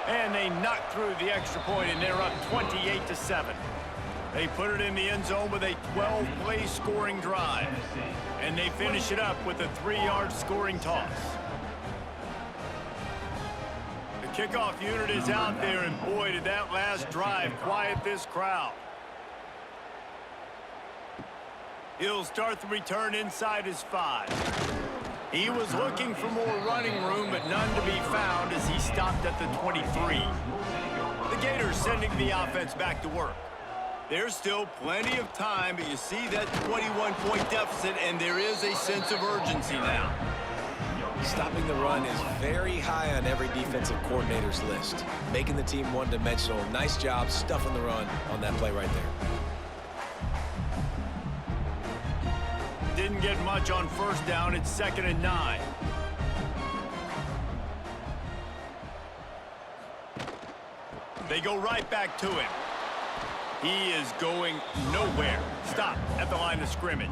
And they knock through the extra point, and they're up 28-7. They put it in the end zone with a 12-play scoring drive. And they finish it up with a 3-yard scoring toss. The kickoff unit is out there, and boy, did that last drive quiet this crowd. He'll start the return inside his 5. He was looking for more running room, but none to be found as he stopped at the 23. The Gators sending the offense back to work. There's still plenty of time, but you see that 21-point deficit, and there is a sense of urgency now. Stopping the run is very high on every defensive coordinator's list. Making the team one-dimensional. Nice job stuffing the run on that play right there. Didn't get much on first down. It's 2nd and 9. They go right back to him. He is going nowhere. Stop at the line of scrimmage.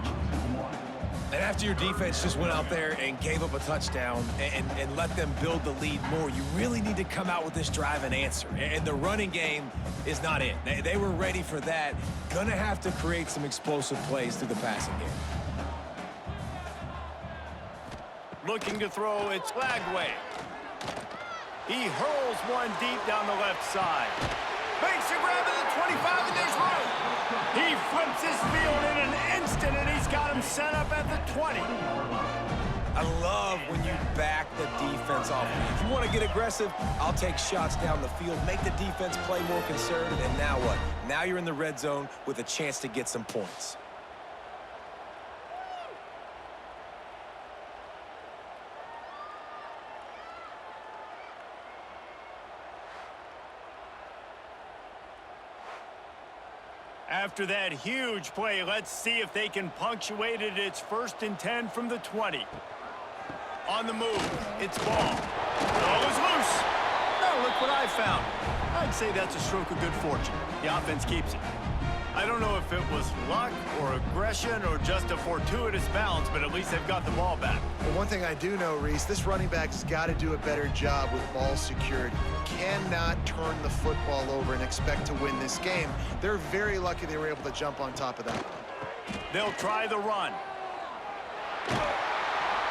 And after your defense just went out there and gave up a touchdown and let them build the lead more, you really need to come out with this drive and answer. And the running game is not it. They were ready for that. Gonna have to create some explosive plays through the passing game. Looking to throw, it's Lagway. He hurls one deep down the left side. Makes a grab at the 25, and there's room. He flips his field in an instant, and he's got him set up at the 20. I love when you back the defense off. If you want to get aggressive, I'll take shots down the field, make the defense play more conservative, and now what? Now you're in the red zone with a chance to get some points. After that huge play, let's see if they can punctuate it. It's 1st and 10 from the 20. On the move, it's ball. Ball is loose. Now look what I found. I'd say that's a stroke of good fortune. The offense keeps it. I don't know if it was luck or aggression or just a fortuitous bounce, but at least they've got the ball back. Well, one thing I do know, Reese, this running back's got to do a better job with ball security. You cannot turn the football over and expect to win this game. They're very lucky they were able to jump on top of that. They'll try the run.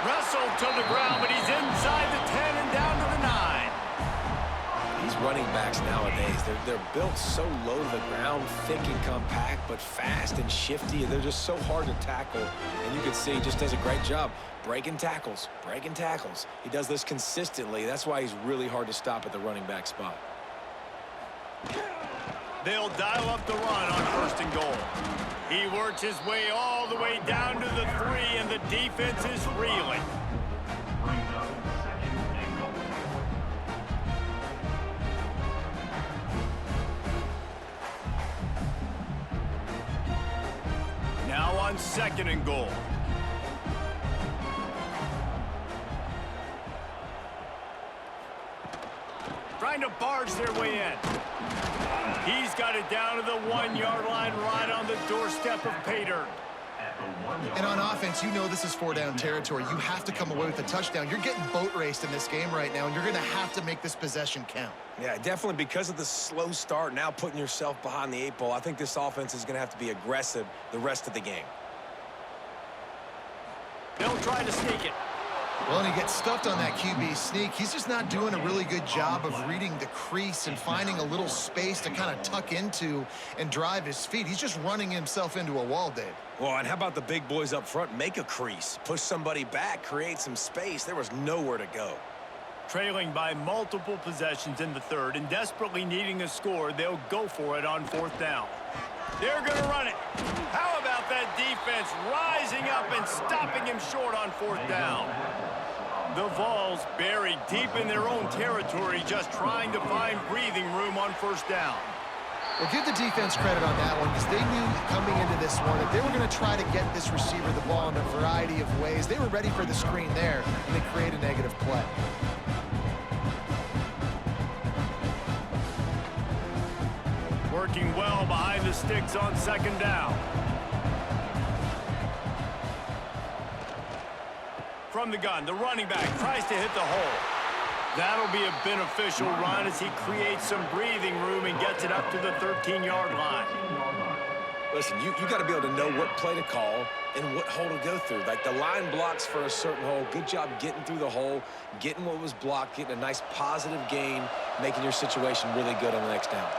Wrestled to the ground, but he's inside the 10 and down to the 9. These running backs nowadays, they're built so low to the ground, thick and compact, but fast and shifty. They're just so hard to tackle. And you can see he just does a great job breaking tackles, breaking tackles. He does this consistently. That's why he's really hard to stop at the running back spot. They'll dial up the run on 1st and goal. He works his way all the way down to the 3, and the defense is reeling. Now on 2nd and goal. Trying to barge their way in. He's got it down to the 1-yard line, right on the doorstep of pay dirt. And on offense, you know this is 4-down territory. You have to come away with a touchdown. You're getting boat raced in this game right now, and you're going to have to make this possession count. Yeah, definitely because of the slow start, now putting yourself behind the 8 ball, I think this offense is going to have to be aggressive the rest of the game. They'll try to sneak it. Well, and he gets stuffed on that QB sneak. He's just not doing a really good job of reading the crease and finding a little space to kind of tuck into and drive his feet. He's just running himself into a wall, Dave. Well, and how about the big boys up front? Make a crease, push somebody back, create some space. There was nowhere to go. Trailing by multiple possessions in the 3rd and desperately needing a score, they'll go for it on 4th down. They're going to run it. How about that defense rising up and stopping him short on fourth down. The Vols buried deep in their own territory, just trying to find breathing room on first down. Well, give the defense credit on that one because they knew coming into this one that they were going to try to get this receiver the ball in a variety of ways. They were ready for the screen there, and they create a negative play. Working well behind the sticks on second down. From the gun, the running back tries to hit the hole. That'll be a beneficial run as he creates some breathing room and gets it up to the 13-yard line. Listen, you got to be able to know what play to call and what hole to go through. Like the line blocks for a certain hole. Good job getting through the hole, getting what was blocked, getting a nice positive gain, making your situation really good on the next down.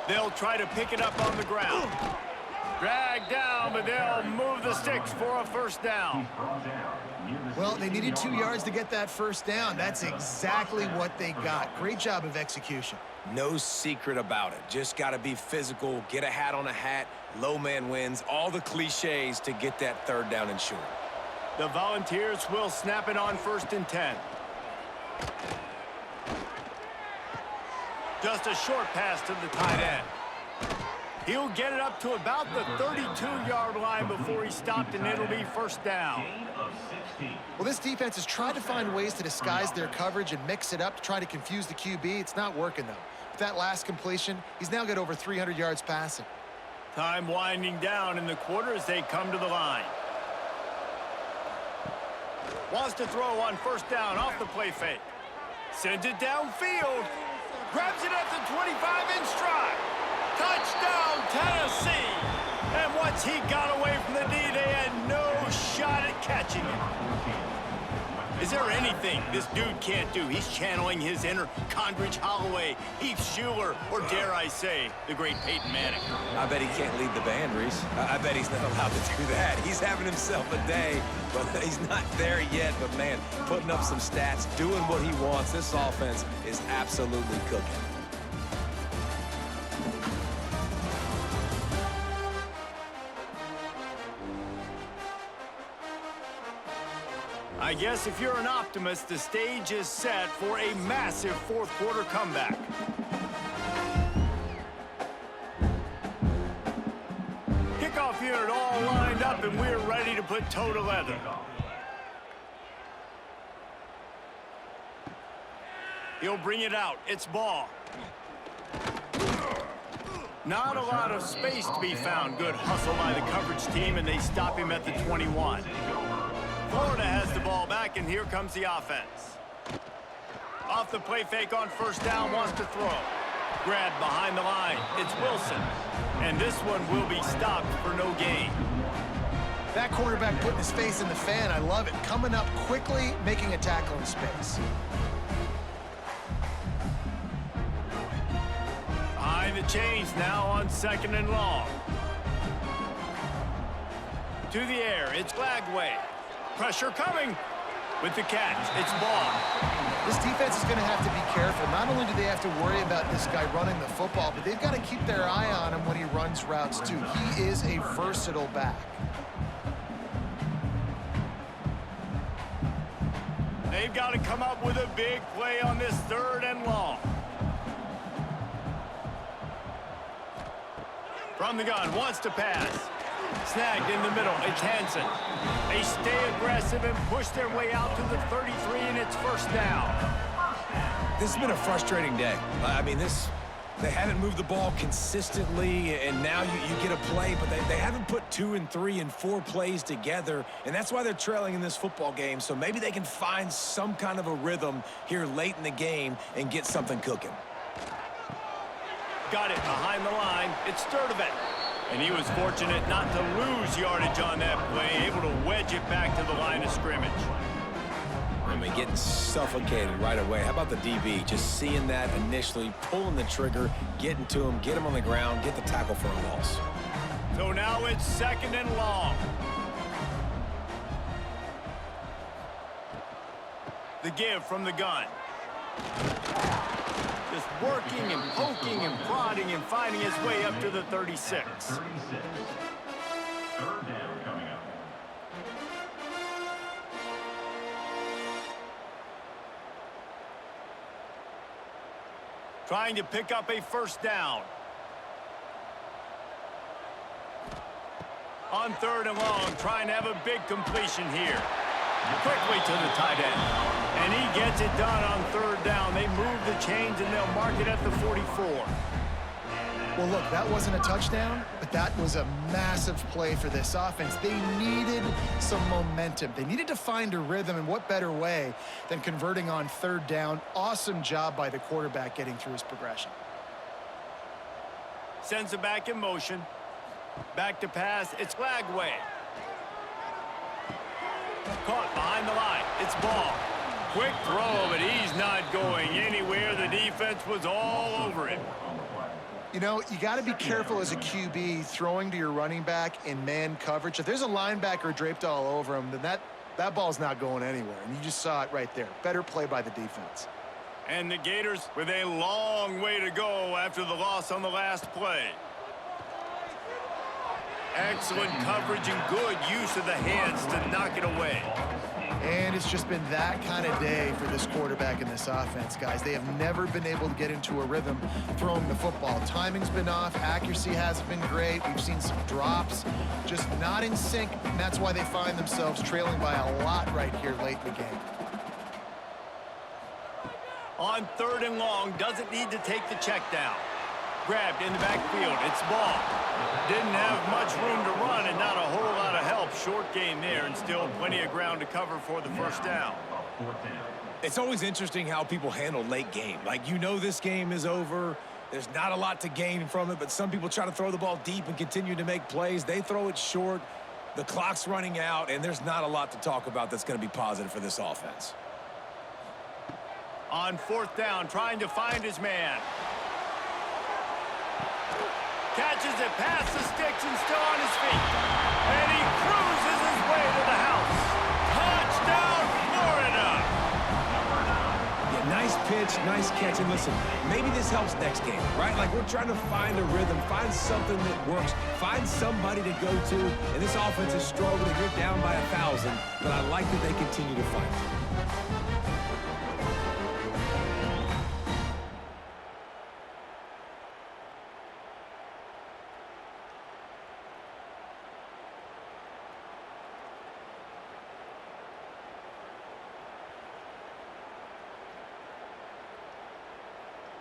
They'll try to pick it up on the ground. Drag down, but they'll move the sticks for a first down. Well, they needed 2 yards to get that first down. That's exactly what they got. Great job of execution. No secret about it. Just got to be physical, get a hat on a hat, low man wins, all the cliches to get that third down and short. The Volunteers will snap it on 1st and 10. Just a short pass to the tight end. He'll get it up to about the 32-yard line before he stopped, and it'll be first down. Well, this defense has tried to find ways to disguise their coverage and mix it up to try to confuse the QB. It's not working, though. With that last completion, he's now got over 300 yards passing. Time winding down in the quarter as they come to the line. Wants to throw on first down off the play fake. Sends it downfield. Grabs it at the 25 in stride. Touchdown, Tennessee! And once he got away from the D, they had no shot at catching him. Is there anything this dude can't do? He's channeling his inner Condridge Holloway, Heath Schuler, or dare I say, the great Peyton Manning. I bet he can't lead the band, Reese. I bet he's not allowed to do that. He's having himself a day, but he's not there yet. But, man, putting up some stats, doing what he wants. This offense is absolutely cooking. I guess if you're an optimist, the stage is set for a massive fourth-quarter comeback. Kickoff unit all lined up, and we're ready to put toe to leather. He'll bring it out. It's ball. Not a lot of space to be found. Good hustle by the coverage team, and they stop him at the 21. Florida has the ball back, and here comes the offense. Off the play fake on first down, wants to throw. Grabbed behind the line. It's Wilson. And this one will be stopped for no gain. That quarterback putting his face in the fan, I love it. Coming up quickly, making a tackle in space. Behind the chains now on 2nd and long. To the air, it's Lagway. Pressure coming with the catch. It's ball. This defense is going to have to be careful. Not only do they have to worry about this guy running the football, but they've got to keep their eye on him when he runs routes, too. He is a versatile back. They've got to come up with a big play on this 3rd and long. From the gun, wants to pass. Snagged in the middle, it's Hansen. They stay aggressive and push their way out to the 33, and it's first down. This has been a frustrating day. I mean, they haven't moved the ball consistently, and now you get a play, but they haven't put 2 and 3 and 4 plays together, and that's why they're trailing in this football game. So maybe they can find some kind of a rhythm here late in the game and get something cooking. Got it behind the line. It's Sturdivant. And he was fortunate not to lose yardage on that play, able to wedge it back to the line of scrimmage. I mean, getting suffocated right away. How about the DB? Just seeing that initially, pulling the trigger, getting to him, get him on the ground, get the tackle for a loss. So now it's 2nd and long. The give from the gun. Just just working and poking and prodding and finding his way up to the 36. 36. Third down coming up. Trying to pick up a first down. On third and long, trying to have a big completion here. Quickly to the tight end. And he gets it done on third down. They move the chains and they'll mark it at the 44. Well, look, that wasn't a touchdown, but that was a massive play for this offense. They needed some momentum. They needed to find a rhythm, and what better way than converting on third down. Awesome job by the quarterback getting through his progression. Sends it back in motion. Back to pass. It's Lagway. Caught behind the line. It's ball. Quick throw, but he's not going anywhere. The defense was all over him. You know, you got to be careful as a QB throwing to your running back in man coverage. If there's a linebacker draped all over him, then that ball's not going anywhere. And you just saw it right there. Better play by the defense. And the Gators with a long way to go after the loss on the last play. Excellent coverage and good use of the hands to knock it away. And it's just been that kind of day for this quarterback in this offense, guys. They have never been able to get into a rhythm throwing the football. Timing's been off. Accuracy hasn't been great. We've seen some drops. Just not in sync, and that's why they find themselves trailing by a lot right here late in the game. On third and long, doesn't need to take the check down. Grabbed in the backfield. It's ball. Didn't have much room to run and not a whole lot of help. Short game there and still plenty of ground to cover for the first down. It's always interesting how people handle late game. Like, you know this game is over. There's not a lot to gain from it, but some people try to throw the ball deep and continue to make plays. They throw it short. The clock's running out, and there's not a lot to talk about that's going to be positive for this offense. On fourth down, trying to find his man. Catches it past the sticks and still on his feet. And he cruises his way to the house. Touchdown, Florida! Yeah, nice pitch, nice catch. And listen, maybe this helps next game, right? Like, we're trying to find a rhythm, find something that works, find somebody to go to. And this offense is struggling. You're down by 1,000, but I like that they continue to fight.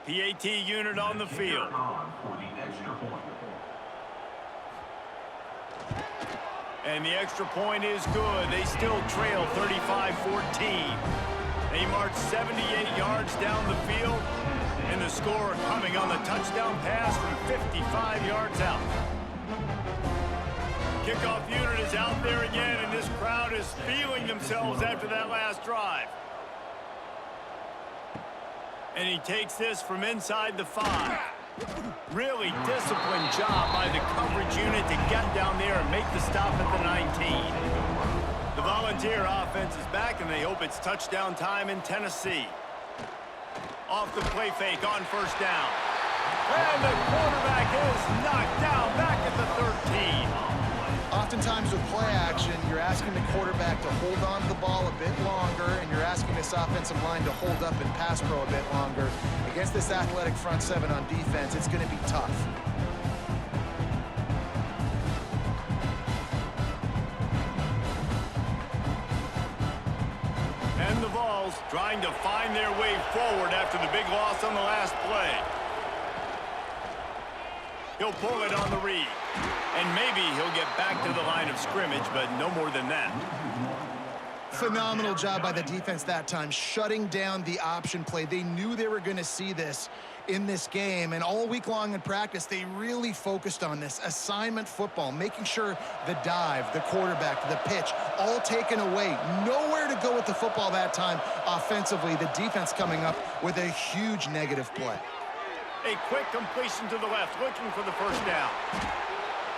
PAT unit on the field. And the extra point is good. They still trail 35-14. They march 78 yards down the field. And the score coming on the touchdown pass from 55 yards out. Kickoff unit is out there again, and this crowd is feeling themselves after that last drive. And he takes this from inside the 5. Really disciplined job by the coverage unit to get down there and make the stop at the 19. The Volunteer offense is back, and they hope it's touchdown time in Tennessee. Off the play fake on first down. And the quarterback is knocked down back at the 13. Oftentimes with play action, you're asking the quarterback to hold on to the ball a bit longer, and you're asking this offensive line to hold up in pass pro a bit longer. Against this athletic front seven on defense, it's going to be tough. And the Vols trying to find their way forward after the big loss on the last play. He'll pull it on the read. And maybe he'll get back to the line of scrimmage, but no more than that. Phenomenal job by the defense that time, shutting down the option play. They knew they were going to see this in this game, and all week long in practice, they really focused on this assignment football, making sure the dive, the quarterback, the pitch, all taken away. Nowhere to go with the football that time offensively. The defense coming up with a huge negative play. A quick completion to the left, looking for the first down.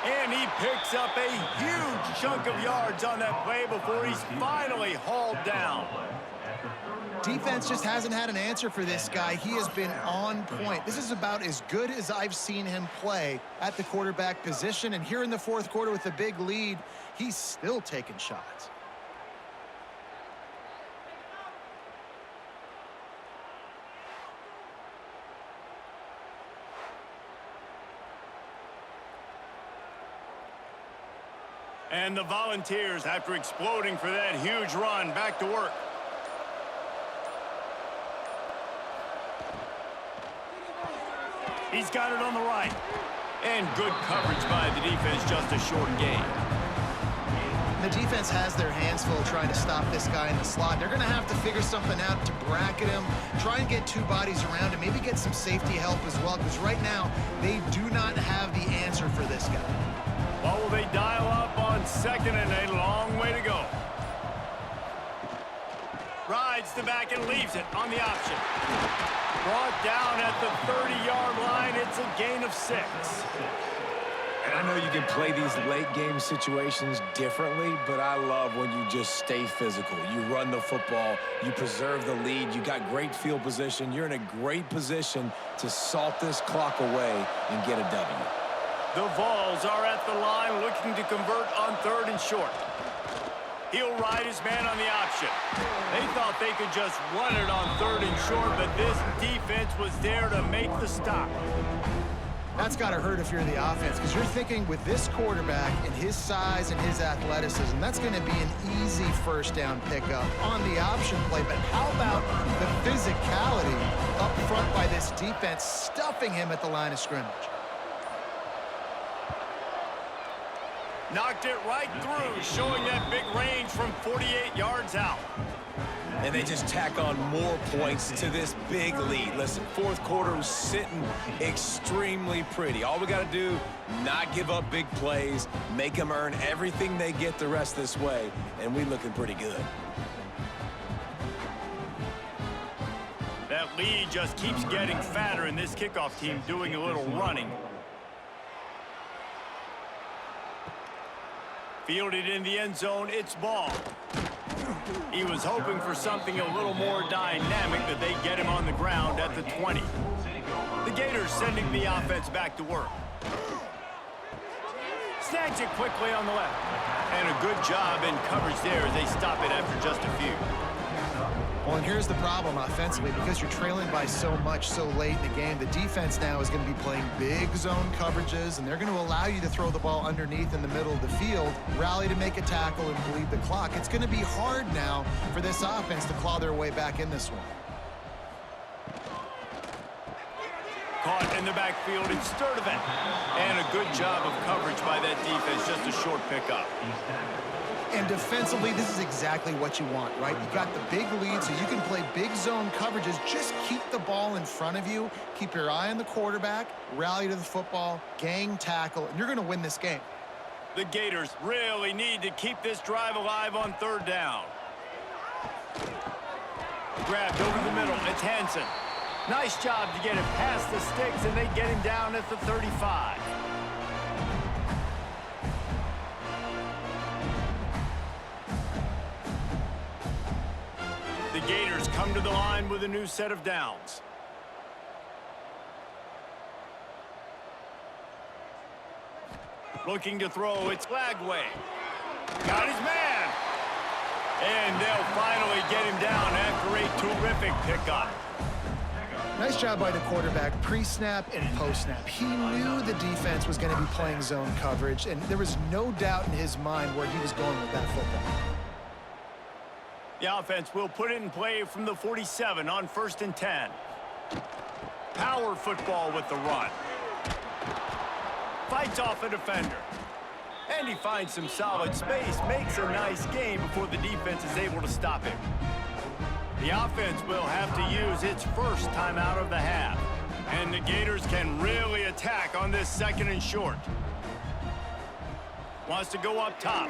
And he picks up a huge chunk of yards on that play before he's finally hauled down. Defense just hasn't had an answer for this guy. He has been on point. This is about as good as I've seen him play at the quarterback position. And here in the fourth quarter with a big lead, he's still taking shots. And the Volunteers, after exploding for that huge run, back to work. He's got it on the right. And good coverage by the defense, just a short gain. The defense has their hands full trying to stop this guy in the slot. They're going to have to figure something out to bracket him, try and get two bodies around him, maybe get some safety help as well, because right now they do not have the answer for this guy. Well, will they dial up on second and a long way to go? Rides the back and leaves it on the option. Brought down at the 30-yard line. It's a gain of 6. And I know you can play these late game situations differently, but I love when you just stay physical. You run the football, you preserve the lead, you got great field position. You're in a great position to salt this clock away and get a W. The Vols are at the line looking to convert on 3rd and short. He'll ride his man on the option. They thought they could just run it on 3rd and short, but this defense was there to make the stop. That's got to hurt if you're the offense, because you're thinking with this quarterback and his size and his athleticism, that's going to be an easy first down pickup on the option play. But how about the physicality up front by this defense, stuffing him at the line of scrimmage? Knocked it right through, showing that big range from 48 yards out. And they just tack on more points to this big lead. Listen, fourth quarter was sitting extremely pretty. All we got to do, not give up big plays, make them earn everything they get the rest this way, and we looking pretty good. That lead just keeps getting fatter, and this kickoff team doing a little running. Fielded in the end zone, it's ball. He was hoping for something a little more dynamic, but they get him on the ground at the 20. The Gators sending the offense back to work. Snags it quickly on the left. And a good job in coverage there as they stop it after just a few. Well, and here's the problem offensively, because you're trailing by so much so late in the game, the defense now is going to be playing big zone coverages, and they're going to allow you to throw the ball underneath in the middle of the field, rally to make a tackle, and bleed the clock. It's going to be hard now for this offense to claw their way back in this one. Caught in the backfield, it's Sturdivant. And a good job of coverage by that defense, just a short pickup. And defensively, this is exactly what you want, right? You got the big lead, so you can play big zone coverages. Just keep the ball in front of you. Keep your eye on the quarterback, rally to the football, gang tackle, and you're going to win this game. The Gators really need to keep this drive alive on 3rd down. Grabbed over the middle, it's Hansen. Nice job to get it past the sticks, and they get him down at the 35. The Gators come to the line with a new set of downs. Looking to throw, it's Lagway. Got his man. And they'll finally get him down after a terrific pickup. Nice job by the quarterback, pre-snap and post-snap. He knew the defense was going to be playing zone coverage, and there was no doubt in his mind where he was going with that football. The offense will put it in play from the 47 on 1st and 10. Power football with the run. Fights off a defender. And he finds some solid space, makes a nice game before the defense is able to stop him. The offense will have to use its first timeout of the half. And the Gators can really attack on this 2nd and short. Wants to go up top.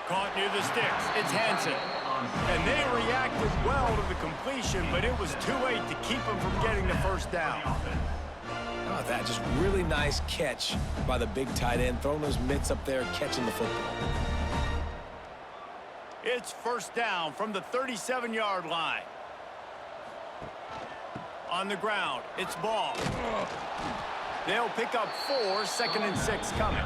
Caught near the sticks. It's Hansen. And they reacted well to the completion, but it was too late to keep them from getting the first down. How about that? Just really nice catch by the big tight end, throwing those mitts up there, catching the football. It's 1st down from the 37-yard line. On the ground, it's ball. They'll pick up 4, 2nd and 6 coming.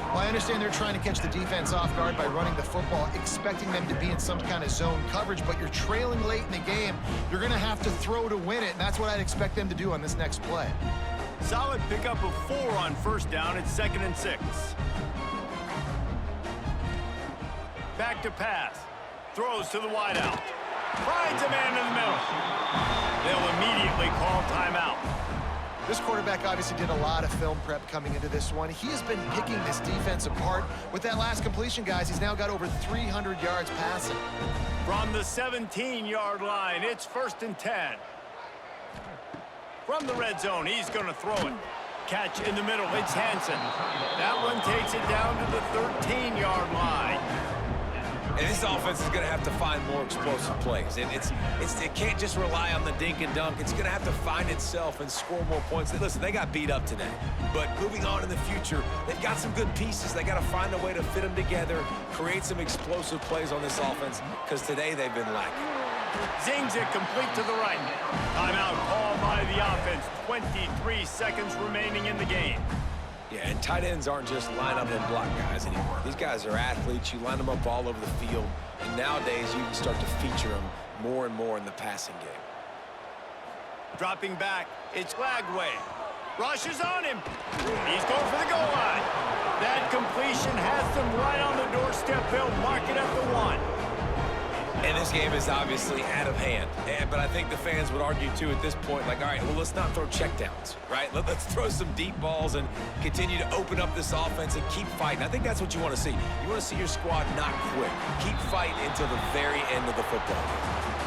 Well, I understand they're trying to catch the defense off guard by running the football, expecting them to be in some kind of zone coverage, but you're trailing late in the game. You're going to have to throw to win it, and that's what I'd expect them to do on this next play. Solid pickup of 4 on 1st down. It's 2nd and 6. Back to pass. Throws to the wideout. Finds a man in the middle. They'll immediately call timeout. This quarterback obviously did a lot of film prep coming into this one. He has been picking this defense apart. With that last completion, guys, he's now got over 300 yards passing. From the 17-yard line, it's 1st and 10. From the red zone, he's going to throw it. Catch in the middle, it's Hansen. That one takes it down to the 13-yard line. And this offense is going to have to find more explosive plays. And it can't just rely on the dink and dunk. It's going to have to find itself and score more points. Listen, they got beat up today. But moving on in the future, they've got some good pieces. They got to find a way to fit them together, create some explosive plays on this offense, because today they've been lacking. Zings it complete to the right. Timeout called by the offense. 23 seconds remaining in the game. Yeah, and tight ends aren't just line up and block guys anymore. These guys are athletes. You line them up all over the field. And nowadays, you can start to feature them more and more in the passing game. Dropping back, it's Lagway. Rushes on him. He's going for the goal line. That completion has them right on the doorstep. They'll mark it at the 1. And this game is obviously out of hand. But I think the fans would argue, too, at this point, like, all right, well, let's not throw checkdowns, right? Let's throw some deep balls and continue to open up this offense and keep fighting. I think that's what you want to see. You want to see your squad not quit. Keep fighting until the very end of the football game.